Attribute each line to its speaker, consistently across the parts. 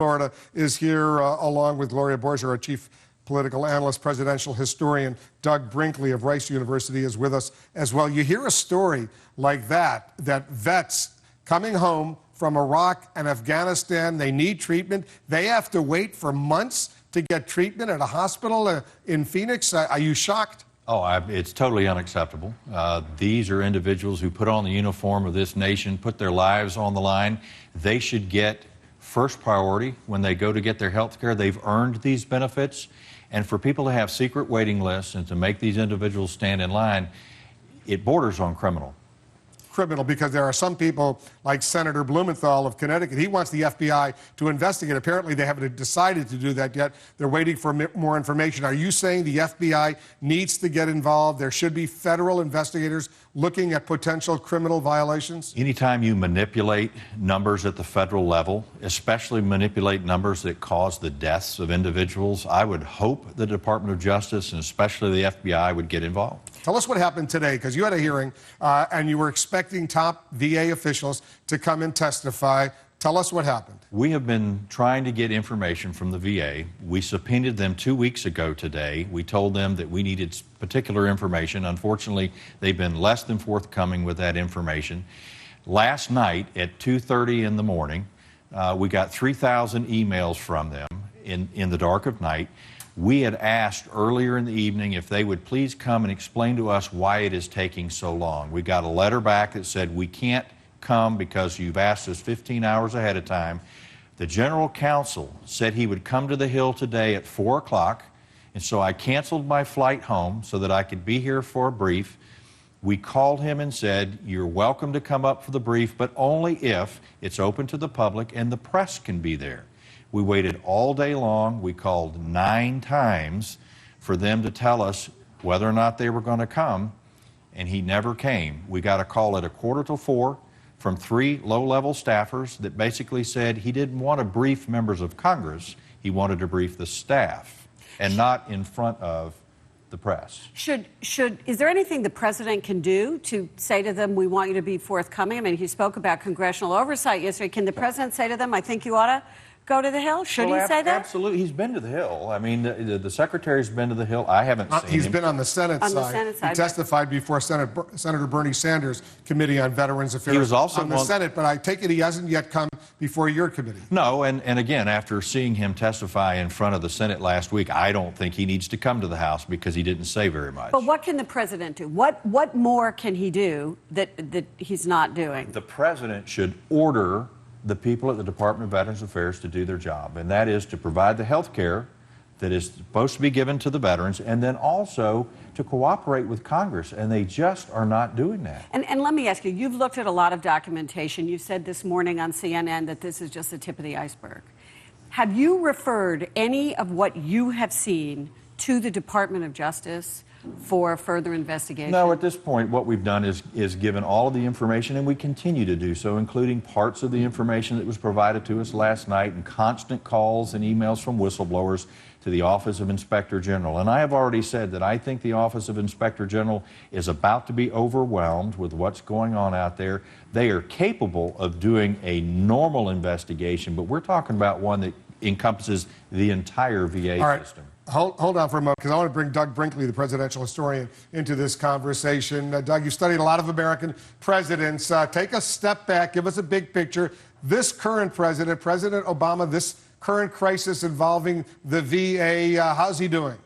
Speaker 1: Florida is here along with Gloria Borger, our chief political analyst, presidential historian. Doug Brinkley of Rice University is with us as well. You hear a story like that vets coming home from Iraq and Afghanistan, they need treatment. They have to wait for months to get treatment at a hospital in Phoenix. Are you shocked?
Speaker 2: Oh, it's totally unacceptable. These are individuals who put on the uniform of this nation, put their lives on the line. They should get first priority when they go to get their health care. They've earned these benefits. And for people to have secret waiting lists and to make these individuals stand in line, it borders on criminal.
Speaker 1: Criminal, because there are some people like Senator Blumenthal of Connecticut. He wants the FBI to investigate. Apparently, they haven't decided to do that yet. They're waiting for more information. Are you saying the FBI needs to get involved? There should be federal investigators looking at potential criminal violations?
Speaker 2: Anytime you manipulate numbers at the federal level, especially manipulate numbers that cause the deaths of individuals, I would hope the Department of Justice and especially the FBI would get involved.
Speaker 1: Tell us what happened today, because you had a hearing and you were expecting top VA officials to come and testify. Tell us what happened.
Speaker 2: We have been trying to get information from the VA. We subpoenaed them 2 weeks ago today. We told them that we needed particular information. Unfortunately, they've been less than forthcoming with that information. Last night at 2:30 in the morning, we got 3,000 emails from them in the dark of night. We had asked earlier in the evening if they would please come and explain to us why it is taking so long. We got a letter back that said we can't come because you've asked us 15 hours ahead of time. The general counsel said he would come to the Hill today at 4 o'clock, and so I canceled my flight home so that I could be here for a brief. We called him and said, you're welcome to come up for the brief, but only if it's open to the public and the press can be there. We waited all day long. We called 9 times for them to tell us whether or not they were going to come, and he never came. We got a call at 3:45 from 3 low-level staffers that basically said he didn't want to brief members of Congress. He wanted to brief the staff and not in front of the press.
Speaker 3: Is there anything the president can do to say to them, we want you to be forthcoming? I mean, he spoke about congressional oversight yesterday. Can the president say to them, I think you ought to go to the Hill? Should he say that?
Speaker 2: Absolutely. He's been to the Hill. I mean, the secretary's been to the Hill. I haven't seen him.
Speaker 1: He's been on the Senate side. He testified before Senator Bernie Sanders' Committee on Veterans Affairs.
Speaker 2: He was also
Speaker 1: on the Senate, but I take it he hasn't yet come before your committee.
Speaker 2: No, and again, after seeing him testify in front of the Senate last week, I don't think he needs to come to the House because he didn't say very much.
Speaker 3: But what can the president do? What more can he do that he's not doing?
Speaker 2: The president should order the people at the Department of Veterans Affairs to do their job, and that is to provide the health care that is supposed to be given to the veterans, and then also to cooperate with Congress, and they just are not doing that.
Speaker 3: And let me ask you, you've looked at a lot of documentation. You said this morning on CNN that this is just the tip of the iceberg. Have you referred any of what you have seen to the Department of Justice for further investigation?
Speaker 2: No, at this point, what we've done is given all of the information, and we continue to do so, including parts of the information that was provided to us last night and constant calls and emails from whistleblowers to the Office of Inspector General. And I have already said that I think the Office of Inspector General is about to be overwhelmed with what's going on out there. They are capable of doing a normal investigation, but we're talking about one that encompasses the entire VA system.
Speaker 1: Hold on for a moment, because I want to bring Doug Brinkley, the presidential historian, into this conversation. Doug, you studied a lot of American presidents. Take a step back, give us a big picture. This current president, President Obama, this current crisis involving the VA, how's he doing?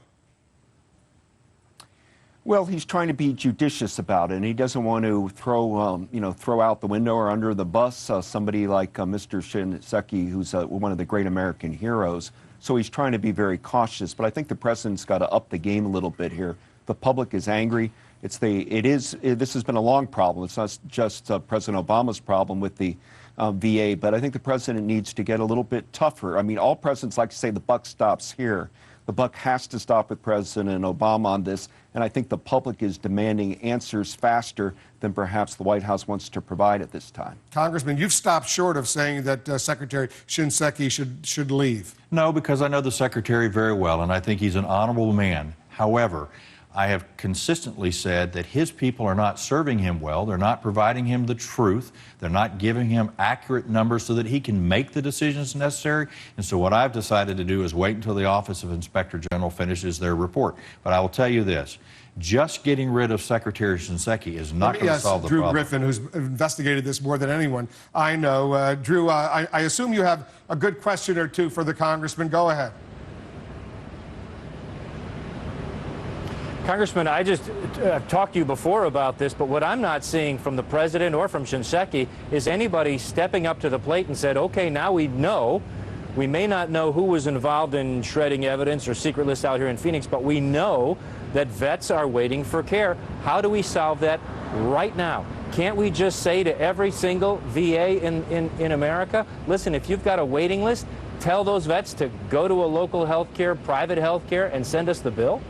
Speaker 4: Well, he's trying to be judicious about it, and he doesn't want to throw out the window or under the bus somebody like Mr. Shinseki, who's one of the great American heroes. So he's trying to be very cautious, but I think the president's got to up the game a little bit here. The public is angry. This has been a long problem. It's not just President Obama's problem with the VA, but I think the president needs to get a little bit tougher. I mean, all presidents like to say the buck stops here. The buck has to stop with President Obama on this, and I think the public is demanding answers faster than perhaps the White House wants to provide at this time.
Speaker 1: Congressman, you've stopped short of saying that Secretary Shinseki should leave.
Speaker 2: No, because I know the Secretary very well, and I think he's an honorable man. However, I have consistently said that his people are not serving him well. They're not providing him the truth. They're not giving him accurate numbers so that he can make the decisions necessary. And so what I've decided to do is wait until the Office of Inspector General finishes their report. But I will tell you this. Just getting rid of Secretary Shinseki is not going to solve the
Speaker 1: Drew
Speaker 2: problem.
Speaker 1: Griffin, who's investigated this more than anyone I know. Drew, I assume you have a good question or two for the congressman. Go ahead.
Speaker 5: Congressman, I've talked to you before about this, but what I'm not seeing from the president or from Shinseki is anybody stepping up to the plate and said, okay, now we know. We may not know who was involved in shredding evidence or secret lists out here in Phoenix, but we know that vets are waiting for care. How do we solve that right now? Can't we just say to every single VA in America, listen, if you've got a waiting list, tell those vets to go to a local health care, private health care, and send us the bill?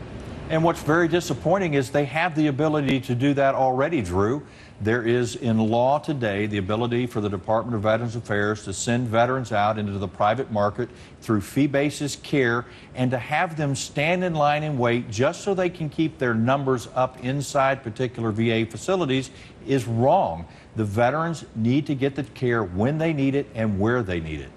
Speaker 2: And what's very disappointing is they have the ability to do that already, Drew. There is in law today the ability for the Department of Veterans Affairs to send veterans out into the private market through fee-basis care and to have them stand in line and wait just so they can keep their numbers up inside particular VA facilities is wrong. The veterans need to get the care when they need it and where they need it.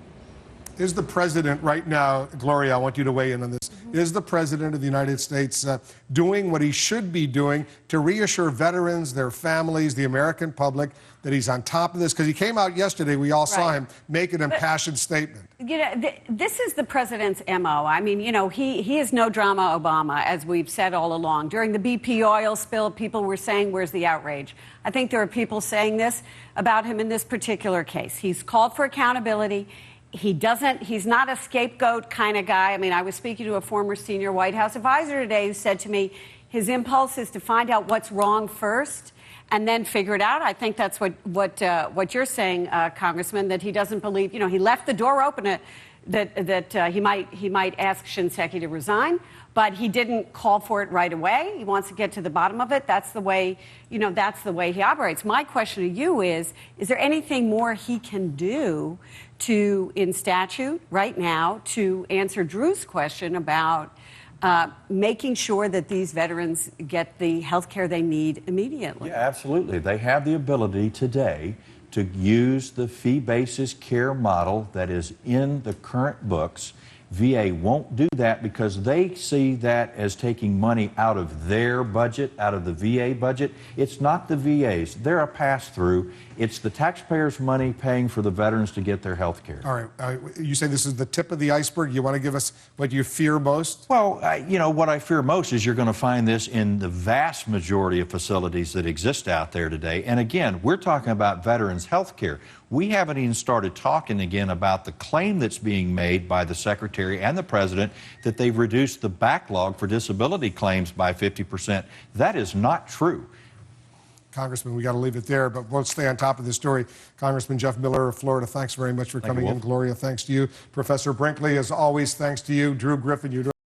Speaker 1: Is the president right now, Gloria, I want you to weigh in on this, is the president of the United States doing what he should be doing to reassure veterans, their families, the American public that he's on top of this? Because he came out yesterday, we all saw him make an impassioned statement.
Speaker 3: You know, this is the president's MO. I mean, you know, he is no drama Obama, as we've said all along. During the BP oil spill, people were saying, where's the outrage? I think there are people saying this about him in this particular case. He's called for accountability. He's not a scapegoat kind of guy. I mean, I was speaking to a former senior White House advisor today who said to me, his impulse is to find out what's wrong first and then figure it out. I think that's what you're saying, Congressman, that he doesn't believe, you know, he left the door open that he might ask Shinseki to resign, but he didn't call for it right away. He wants to get to the bottom of it. That's the way, you know, that's the way he operates. My question to you is there anything more he can do in statute right now to answer Drew's question about making sure that these veterans get the health care they need immediately?
Speaker 2: Yeah, absolutely. They have the ability today to use the fee-basis care model that is in the current books. VA won't do that because they see that as taking money out of their budget, out of the VA budget. It's not the VA's. They're a pass-through. It's the taxpayers' money paying for the veterans to get their health care.
Speaker 1: All right. You say this is the tip of the iceberg. You want to give us what you fear most?
Speaker 2: Well, you know, what I fear most is you're going to find this in the vast majority of facilities that exist out there today. And again, we're talking about veterans' health care. We haven't even started talking again about the claim that's being made by the Secretary and the President that they've reduced the backlog for disability claims by 50%. That is not true.
Speaker 1: Congressman, we got to leave it there, but we'll stay on top of this story. Congressman Jeff Miller of Florida, thanks very much for coming in. Gloria, thanks to you. Professor Brinkley, as always, thanks to you. Drew Griffin, you